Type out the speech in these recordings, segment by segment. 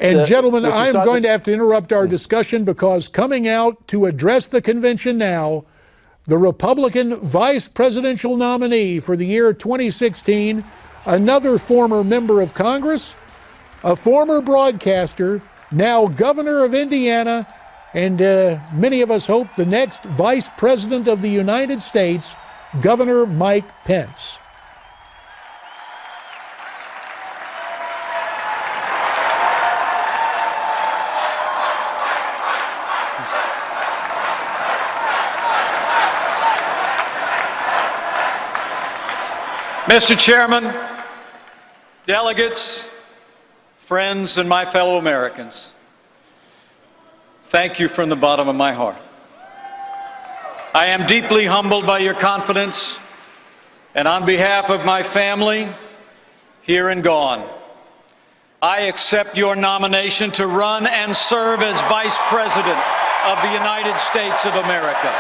And gentlemen, I'm going to have to interrupt our discussion because coming out to address the convention now, the Republican vice presidential nominee for the year 2016, another former member of Congress, a former broadcaster, now governor of Indiana, and many of us hope the next vice president of the United States, Governor Mike Pence. Mr. Chairman, delegates, friends, and my fellow Americans, thank you from the bottom of my heart. I am deeply humbled by your confidence, and on behalf of my family, here and gone, I accept your nomination to run and serve as Vice President of the United States of America.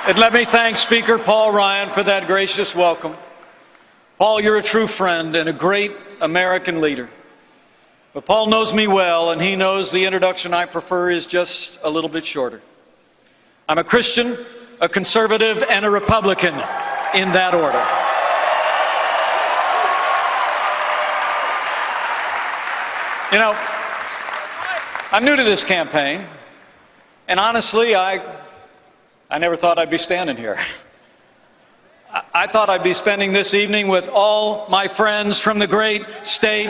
And let me thank Speaker Paul Ryan for that gracious welcome. Paul, you're a true friend and a great American leader. But Paul knows me well, and he knows the introduction I prefer is just a little bit shorter. I'm a Christian, a conservative, and a Republican in that order. You know, I'm new to this campaign, and honestly, I never thought I'd be standing here. I thought I'd be spending this evening with all my friends from the great state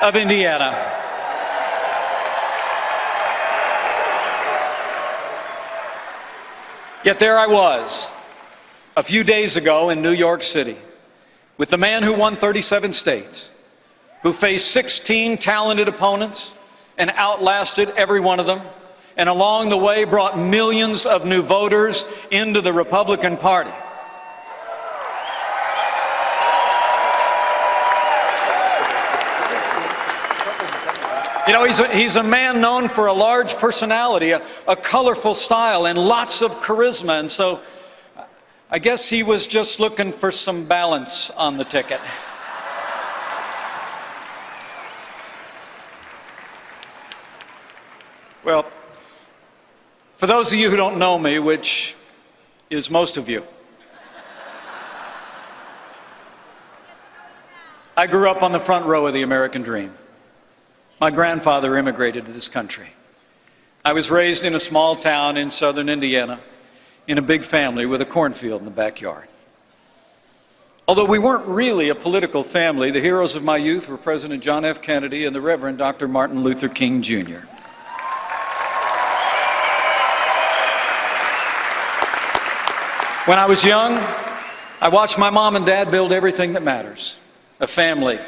of Indiana. Yet there I was, a few days ago in New York City, with the man who won 37 states, who faced 16 talented opponents and outlasted every one of them, and along the way brought millions of new voters into the Republican Party. You know, he's a man known for a large personality, a colorful style, and lots of charisma, and so I guess he was just looking for some balance on the ticket. Well, for those of you who don't know me, which is most of you, I grew up on the front row of the American dream. My grandfather immigrated to this country. I was raised in a small town in southern Indiana, in a big family with a cornfield in the backyard. Although we weren't really a political family, the heroes of my youth were President John F. Kennedy and the Reverend Dr. Martin Luther King, Jr. When I was young, I watched my mom and dad build everything that matters: a family,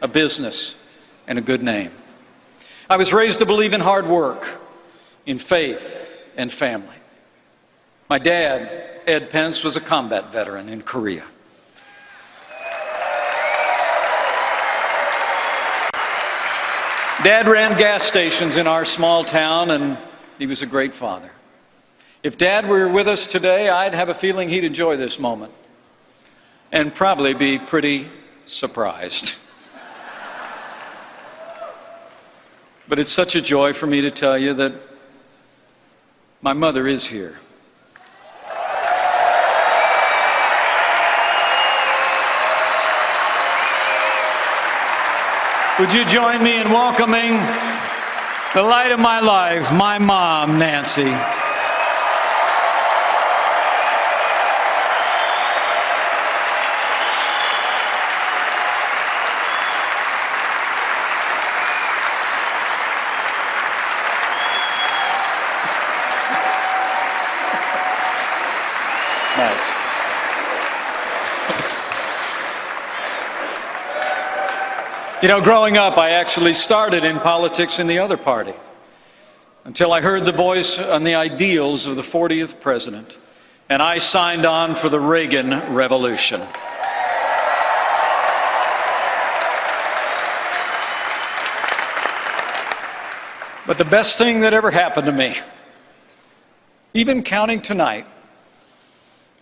a business, and a good name. I was raised to believe in hard work, in faith, and family. My dad, Ed Pence, was a combat veteran in Korea. Dad ran gas stations in our small town, and he was a great father. If Dad were with us today, I'd have a feeling he'd enjoy this moment and probably be pretty surprised. But it's such a joy for me to tell you that my mother is here. Would you join me in welcoming the light of my life, my mom, Nancy? Nice. You know, growing up, I actually started in politics in the other party until I heard the voice and the ideals of the 40th president and I signed on for the Reagan Revolution. But the best thing that ever happened to me, even counting tonight,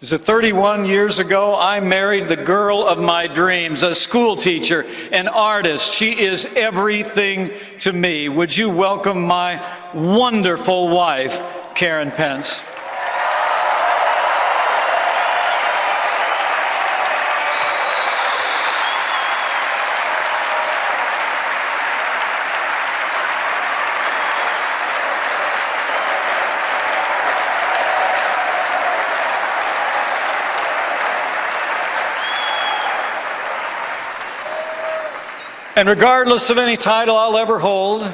is that 31 years ago, I married the girl of my dreams, a school teacher, an artist. She is everything to me. Would you welcome my wonderful wife, Karen Pence? And regardless of any title I'll ever hold,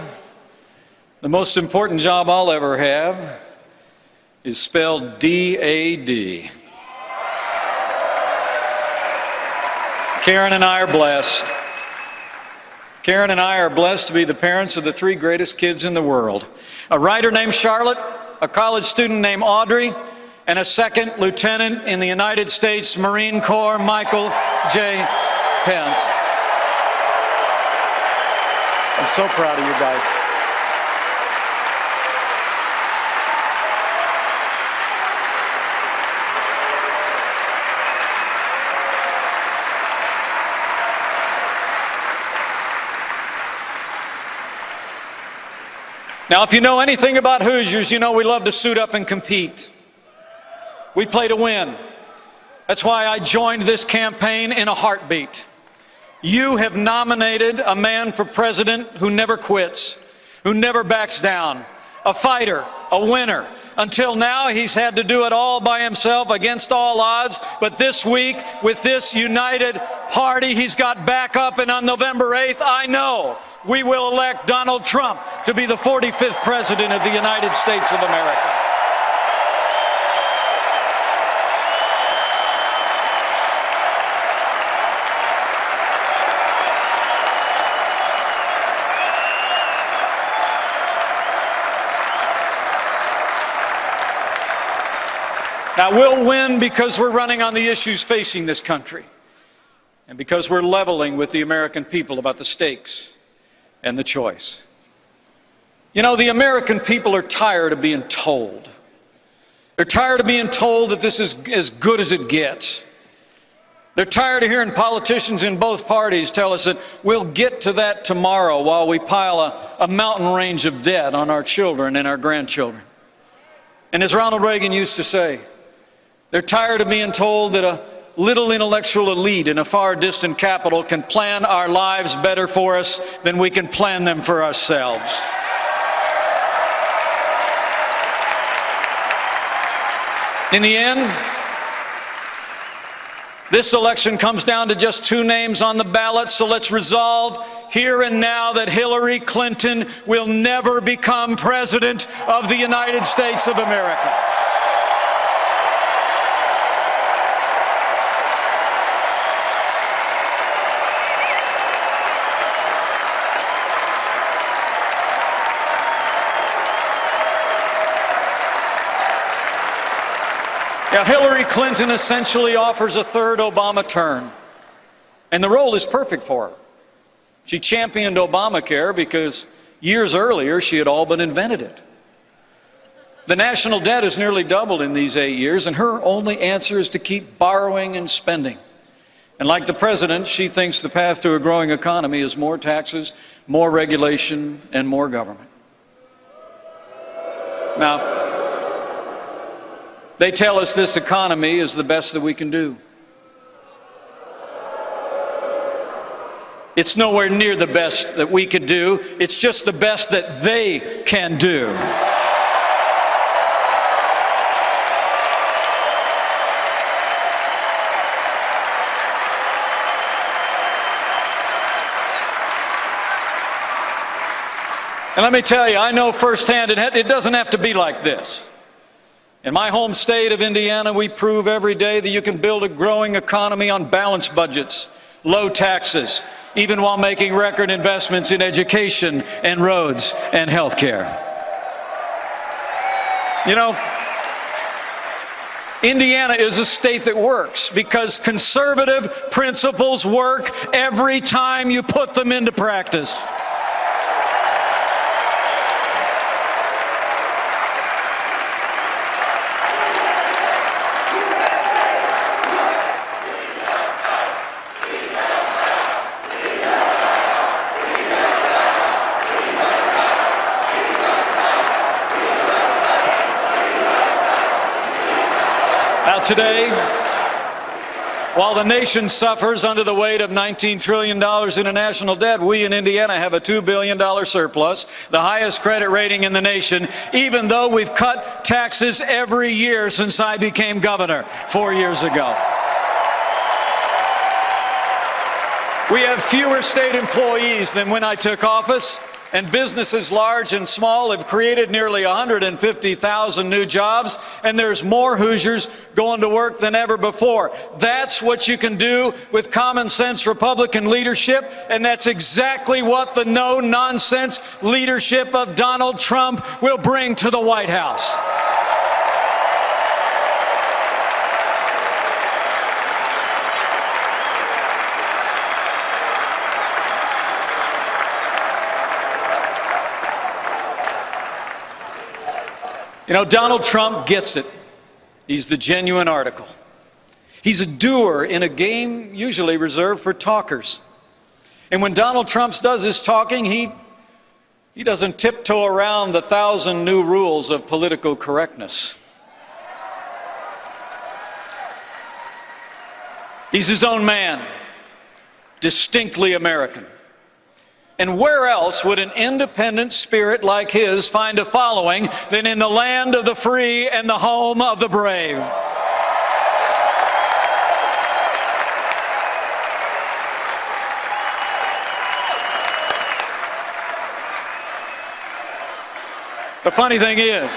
the most important job I'll ever have is spelled D-A-D. Karen and I are blessed. Karen and I are blessed to be the parents of the three greatest kids in the world. A writer named Charlotte, a college student named Audrey, and a second lieutenant in the United States Marine Corps, Michael J. Pence. I'm so proud of you guys. Now, if you know anything about Hoosiers, you know we love to suit up and compete. We play to win. That's why I joined this campaign in a heartbeat. You have nominated a man for president who never quits, who never backs down, a fighter, a winner. Until now, he's had to do it all by himself against all odds. But this week, with this united party, he's got backup. And on November 8th, I know we will elect Donald Trump to be the 45th president of the United States of America. Now, we'll win because we're running on the issues facing this country and because we're leveling with the American people about the stakes and the choice. You know, the American people are tired of being told. They're tired of being told that this is as good as it gets. They're tired of hearing politicians in both parties tell us that we'll get to that tomorrow while we pile a mountain range of debt on our children and our grandchildren. And as Ronald Reagan used to say, they're tired of being told that a little intellectual elite in a far distant capital can plan our lives better for us than we can plan them for ourselves. In the end, this election comes down to just two names on the ballot, so let's resolve here and now that Hillary Clinton will never become president of the United States of America. Now, Hillary Clinton essentially offers a third Obama term, and the role is perfect for her. She championed Obamacare because years earlier she had all but invented it. The national debt has nearly doubled in these 8 years, and her only answer is to keep borrowing and spending. And like the president, she thinks the path to a growing economy is more taxes, more regulation, and more government. Now, they tell us this economy is the best that we can do. It's nowhere near the best that we can do. It's just the best that they can do. And let me tell you, I know firsthand it doesn't have to be like this. In my home state of Indiana, we prove every day that you can build a growing economy on balanced budgets, low taxes, even while making record investments in education and roads and health care. You know, Indiana is a state that works because conservative principles work every time you put them into practice. Now today, while the nation suffers under the weight of $19 trillion in national debt, we in Indiana have a $2 billion surplus, the highest credit rating in the nation, even though we've cut taxes every year since I became governor 4 years ago. We have fewer state employees than when I took office, and businesses large and small have created nearly 150,000 new jobs, and there's more Hoosiers going to work than ever before. That's what you can do with common sense Republican leadership, and that's exactly what the no-nonsense leadership of Donald Trump will bring to the White House. You know, Donald Trump gets it. He's the genuine article. He's a doer in a game usually reserved for talkers. And when Donald Trump does his talking, he doesn't tiptoe around the 1,000 new rules of political correctness. He's his own man, distinctly American. And where else would an independent spirit like his find a following than in the land of the free and the home of the brave? The funny thing is,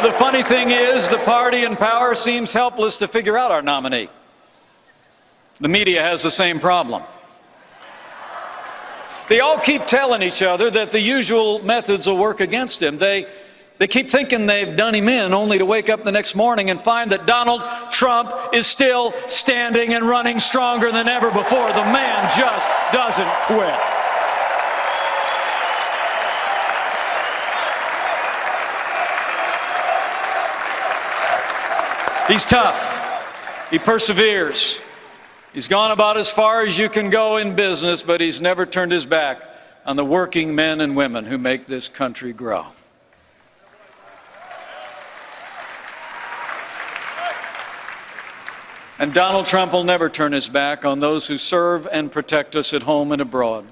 the funny thing is, the party in power seems helpless to figure out our nominee. The media has the same problem. They all keep telling each other that the usual methods will work against him. They keep thinking they've done him in, only to wake up the next morning and find that Donald Trump is still standing and running stronger than ever before. The man just doesn't quit. He's tough. He perseveres. He's gone about as far as you can go in business, but he's never turned his back on the working men and women who make this country grow. And Donald Trump will never turn his back on those who serve and protect us at home and abroad.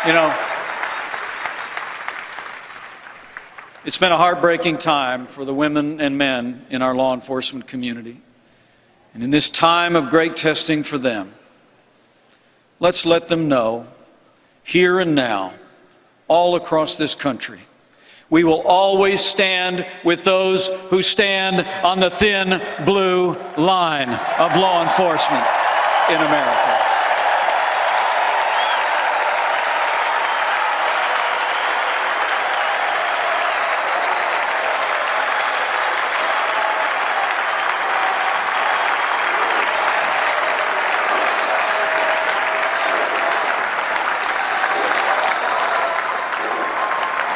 You know, it's been a heartbreaking time for the women and men in our law enforcement community. And in this time of great testing for them, let's let them know, here and now, all across this country, we will always stand with those who stand on the thin blue line of law enforcement in America.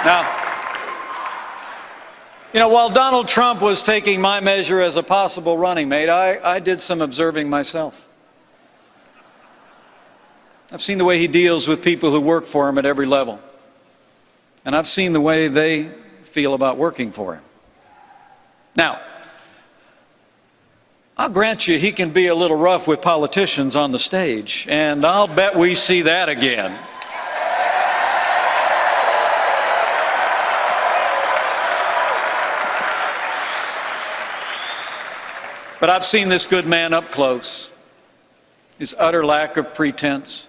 Now, you know, while Donald Trump was taking my measure as a possible running mate, I did some observing myself. I've seen the way he deals with people who work for him at every level. And I've seen the way they feel about working for him. Now, I'll grant you he can be a little rough with politicians on the stage, and I'll bet we see that again. But I've seen this good man up close. His utter lack of pretense,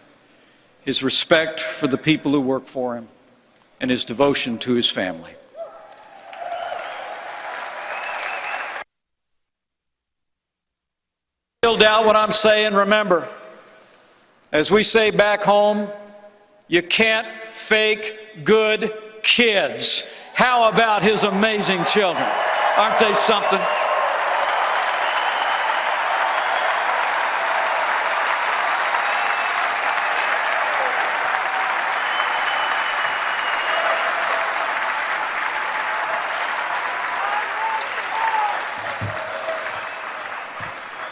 his respect for the people who work for him, and his devotion to his family. If you doubt what I'm saying, remember, as we say back home, you can't fake good kids. How about his amazing children? Aren't they something?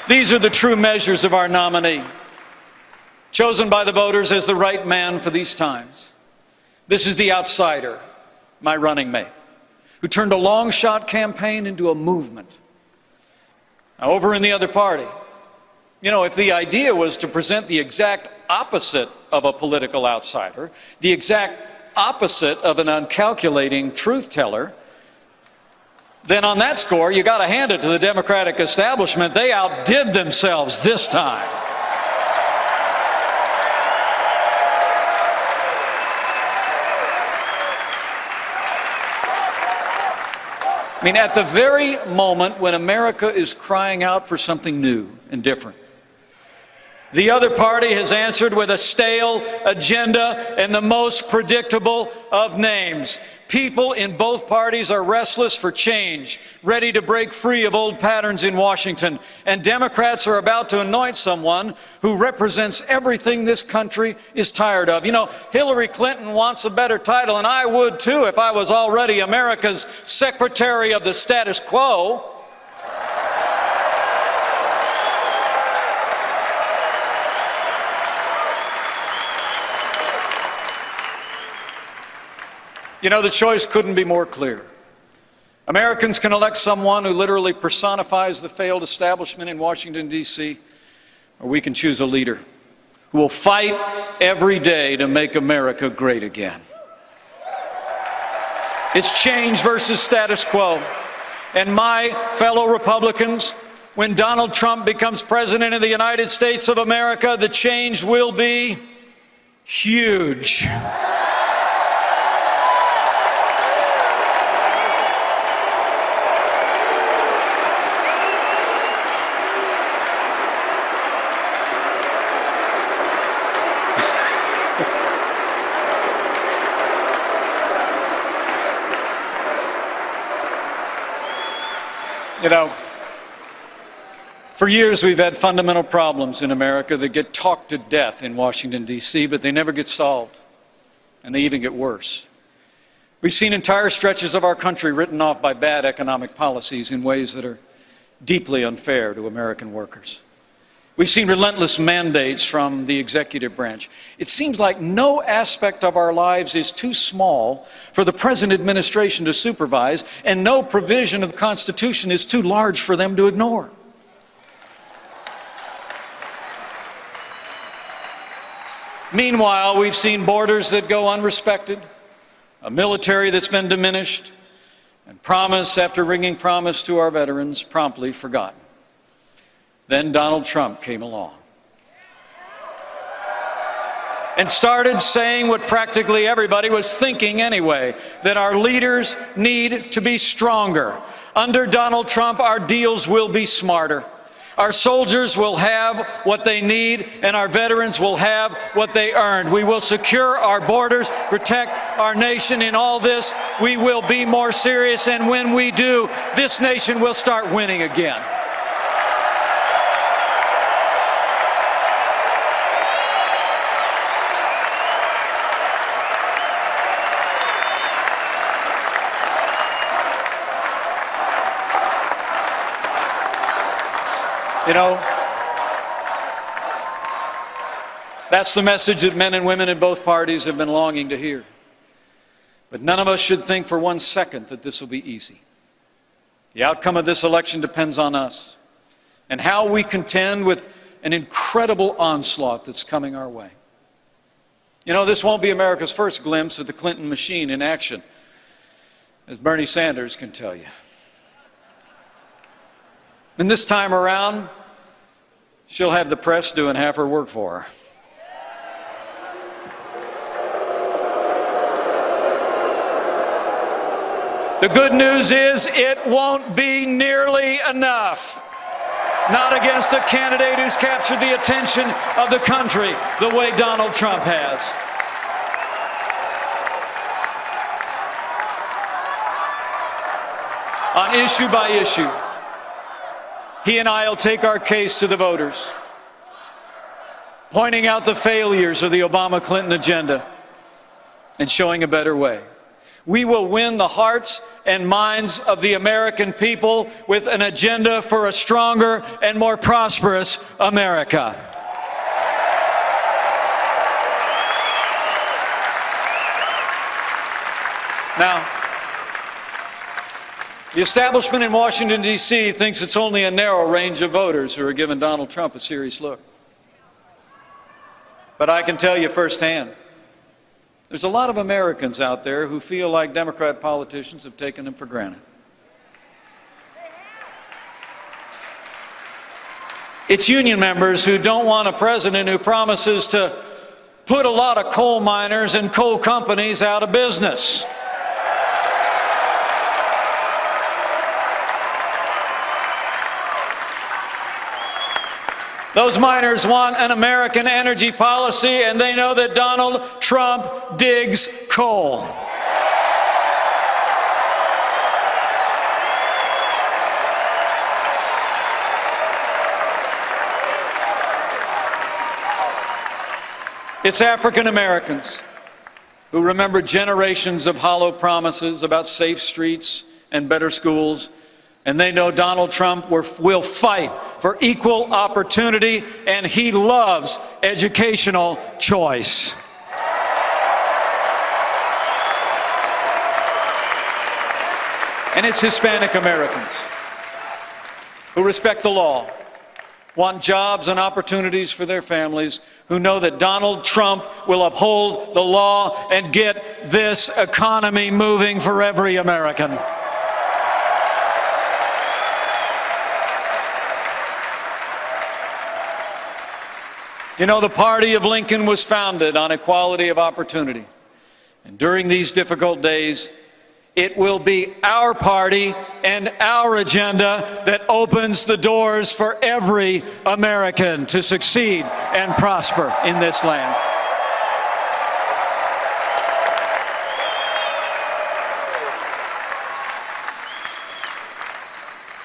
These are the true measures of our nominee, chosen by the voters as the right man for these times. This is the outsider, my running mate, who turned a long-shot campaign into a movement. Now, over in the other party, if the idea was to present the exact opposite of a political outsider, the exact opposite of an uncalculating truth teller, then on that score, you got to hand it to the Democratic establishment. They outdid themselves this time. At the very moment when America is crying out for something new and different, the other party has answered with a stale agenda and the most predictable of names. People in both parties are restless for change, ready to break free of old patterns in Washington. And Democrats are about to anoint someone who represents everything this country is tired of. Hillary Clinton wants a better title, and I would too if I was already America's Secretary of the Status Quo. The choice couldn't be more clear. Americans can elect someone who literally personifies the failed establishment in Washington, D.C., or we can choose a leader who will fight every day to make America great again. It's change versus status quo. And my fellow Republicans, when Donald Trump becomes President of the United States of America, the change will be huge. For years we've had fundamental problems in America that get talked to death in Washington, D.C., but they never get solved, and they even get worse. We've seen entire stretches of our country written off by bad economic policies in ways that are deeply unfair to American workers. We've seen relentless mandates from the executive branch. It seems like no aspect of our lives is too small for the present administration to supervise, and no provision of the Constitution is too large for them to ignore. Meanwhile, we've seen borders that go unrespected, a military that's been diminished, and promise after ringing promise to our veterans promptly forgotten. Then Donald Trump came along and started saying what practically everybody was thinking anyway, that our leaders need to be stronger. Under Donald Trump, our deals will be smarter. Our soldiers will have what they need, and our veterans will have what they earned. We will secure our borders, protect our nation. In all this, we will be more serious, and when we do, this nation will start winning again. That's the message that men and women in both parties have been longing to hear. But none of us should think for one second that this will be easy. The outcome of this election depends on us and how we contend with an incredible onslaught that's coming our way. This won't be America's first glimpse of the Clinton machine in action, as Bernie Sanders can tell you. And this time around, she'll have the press doing half her work for her. The good news is it won't be nearly enough. Not against a candidate who's captured the attention of the country the way Donald Trump has. On issue by issue, he and I will take our case to the voters, pointing out the failures of the Obama-Clinton agenda and showing a better way. We will win the hearts and minds of the American people with an agenda for a stronger and more prosperous America. Now, the establishment in Washington, D.C. thinks it's only a narrow range of voters who are giving Donald Trump a serious look. But I can tell you firsthand, there's a lot of Americans out there who feel like Democrat politicians have taken them for granted. It's union members who don't want a president who promises to put a lot of coal miners and coal companies out of business. Those miners want an American energy policy, and they know that Donald Trump digs coal. It's African Americans who remember generations of hollow promises about safe streets and better schools. And they know Donald Trump will fight for equal opportunity, and he loves educational choice. And it's Hispanic Americans who respect the law, want jobs and opportunities for their families, who know that Donald Trump will uphold the law and get this economy moving for every American. You know, the party of Lincoln was founded on equality of opportunity. And during these difficult days, it will be our party and our agenda that opens the doors for every American to succeed and prosper in this land.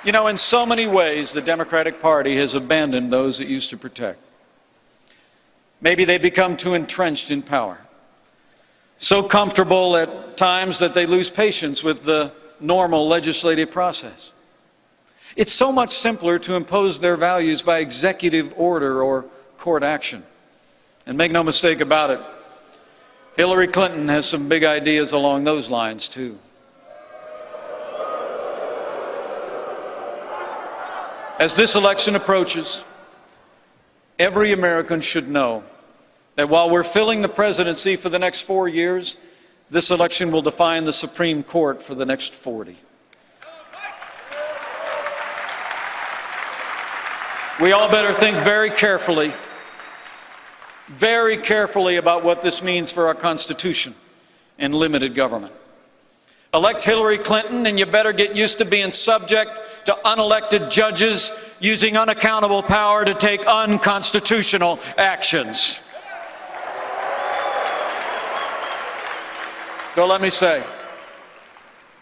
You know, in so many ways, the Democratic Party has abandoned those it used to protect. Maybe they become too entrenched in power, so comfortable at times that they lose patience with the normal legislative process. It's so much simpler to impose their values by executive order or court action. And make no mistake about it, Hillary Clinton has some big ideas along those lines too. As this election approaches, every American should know that while we're filling the presidency for the next 4 years, this election will define the Supreme Court for the next 40. We all better think very carefully about what this means for our Constitution and limited government. Elect Hillary Clinton, and you better get used to being subject to unelected judges using unaccountable power to take unconstitutional actions. So let me say,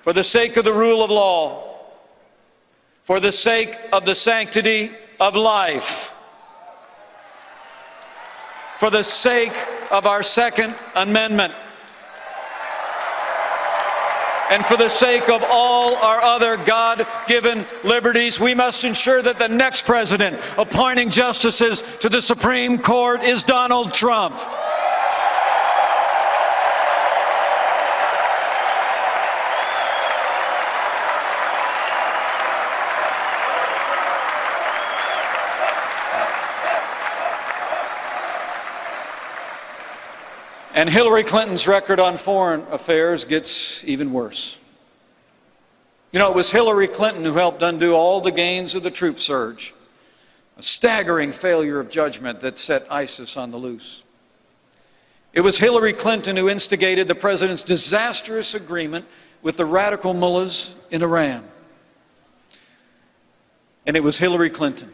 for the sake of the rule of law, for the sake of the sanctity of life, for the sake of our Second Amendment, and for the sake of all our other God-given liberties, we must ensure that the next president appointing justices to the Supreme Court is Donald Trump. And Hillary Clinton's record on foreign affairs gets even worse. You know, it was Hillary Clinton who helped undo all the gains of the troop surge, a staggering failure of judgment that set ISIS on the loose. It was Hillary Clinton who instigated the president's disastrous agreement with the radical mullahs in Iran. And it was Hillary Clinton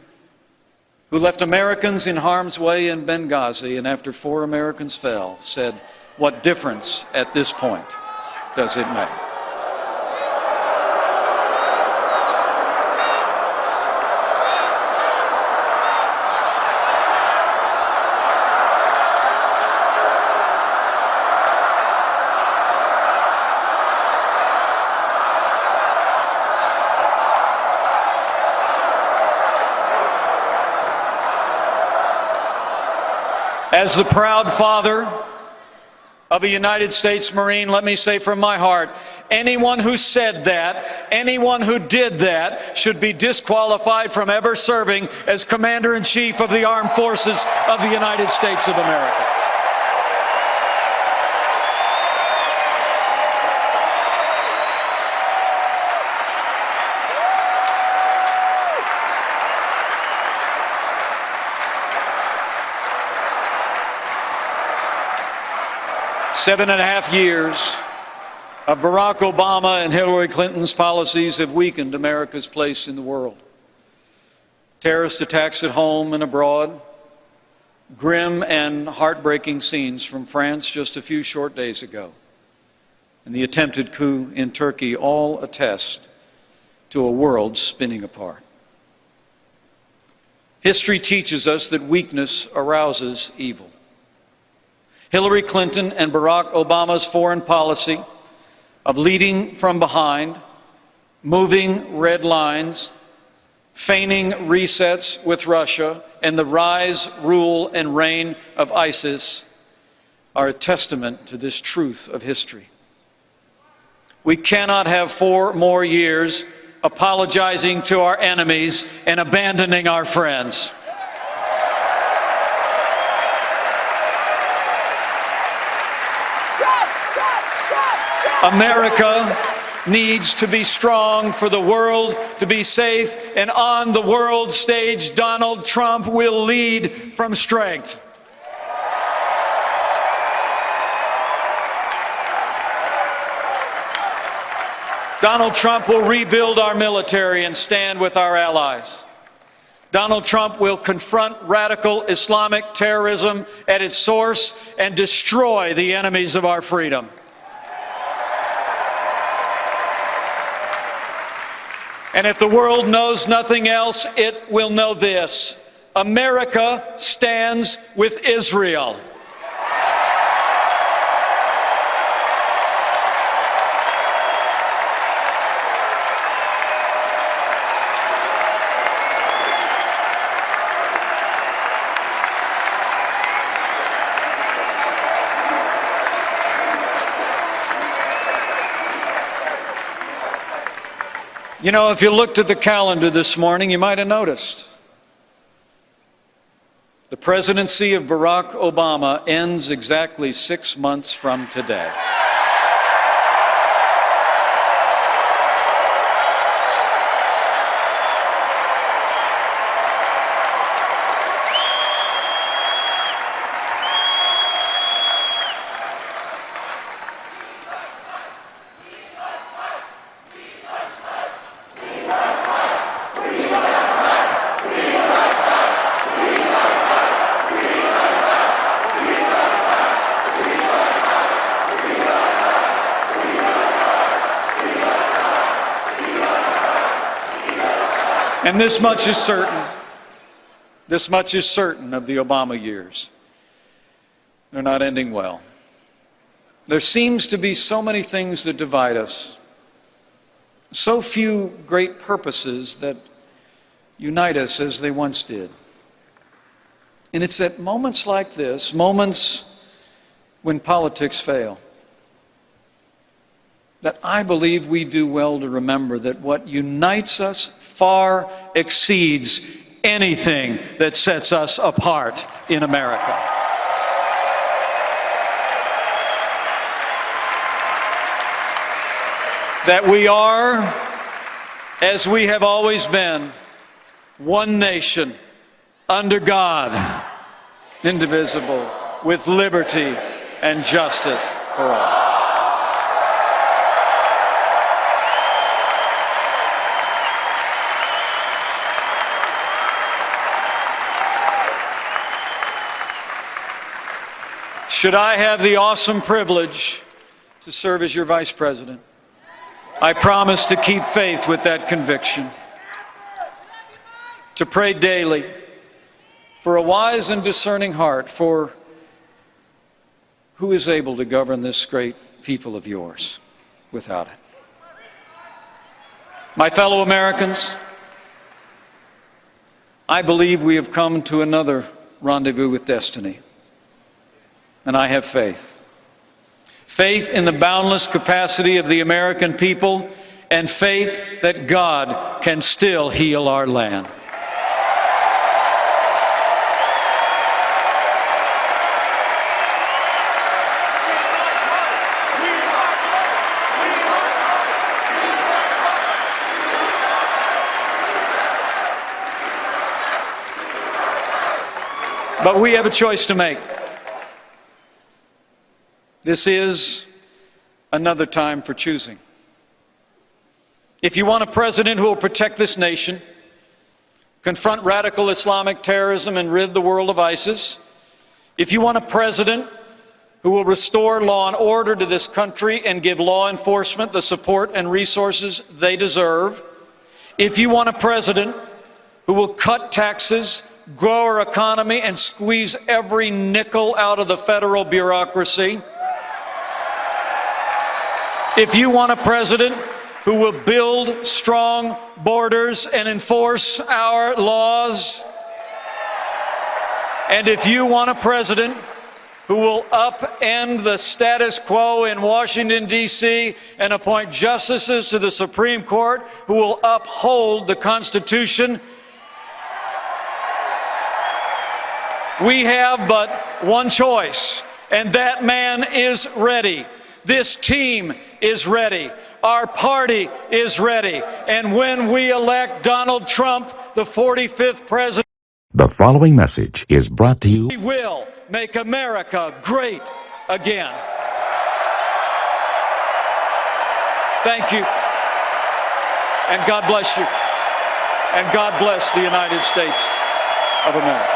who left Americans in harm's way in Benghazi, and after 4 Americans fell, said, "What difference at this point does it make?" As the proud father of a United States Marine, let me say from my heart, anyone who said that, anyone who did that, should be disqualified from ever serving as Commander-in-Chief of the Armed Forces of the United States of America. Seven and a half years of Barack Obama and Hillary Clinton's policies have weakened America's place in the world. Terrorist attacks at home and abroad, grim and heartbreaking scenes from France just a few short days ago, and the attempted coup in Turkey all attest to a world spinning apart. History teaches us that weakness arouses evil. Hillary Clinton and Barack Obama's foreign policy of leading from behind, moving red lines, feigning resets with Russia, and the rise, rule, and reign of ISIS are a testament to this truth of history. We cannot have 4 more years apologizing to our enemies and abandoning our friends. America needs to be strong for the world to be safe, and on the world stage, Donald Trump will lead from strength. Donald Trump will rebuild our military and stand with our allies. Donald Trump will confront radical Islamic terrorism at its source and destroy the enemies of our freedom. And if the world knows nothing else, it will know this: America stands with Israel. You know, if you looked at the calendar this morning, you might have noticed the presidency of Barack Obama ends exactly 6 months from today. And this much is certain of the Obama years: they're not ending well. There seems to be so many things that divide us, so few great purposes that unite us as they once did. And it's at moments like this, moments when politics fail, that I believe we do well to remember that what unites us far exceeds anything that sets us apart in America. That we are, as we have always been, one nation, under God, indivisible, with liberty and justice for all. should I have the awesome privilege to serve as your vice president, I promise to keep faith with that conviction, to pray daily for a wise and discerning heart for who is able to govern this great people of yours without it. My fellow Americans, I believe we have come to another rendezvous with destiny, and I have faith. Faith in the boundless capacity of the American people, and faith that God can still heal our land. But we have a choice to make. This is another time for choosing. If you want a president who will protect this nation, confront radical Islamic terrorism, and rid the world of ISIS, if you want a president who will restore law and order to this country and give law enforcement the support and resources they deserve, if you want a president who will cut taxes, grow our economy, and squeeze every nickel out of the federal bureaucracy, if you want a president who will build strong borders and enforce our laws, and if you want a president who will upend the status quo in Washington, D.C., and appoint justices to the Supreme Court who will uphold the Constitution, we have but one choice, and that man is ready. This team is ready. Our party is ready. And when we elect Donald Trump, the 45th president, The following message is brought to you. we will make America great again. Thank you. And God bless you. And God bless the United States of America.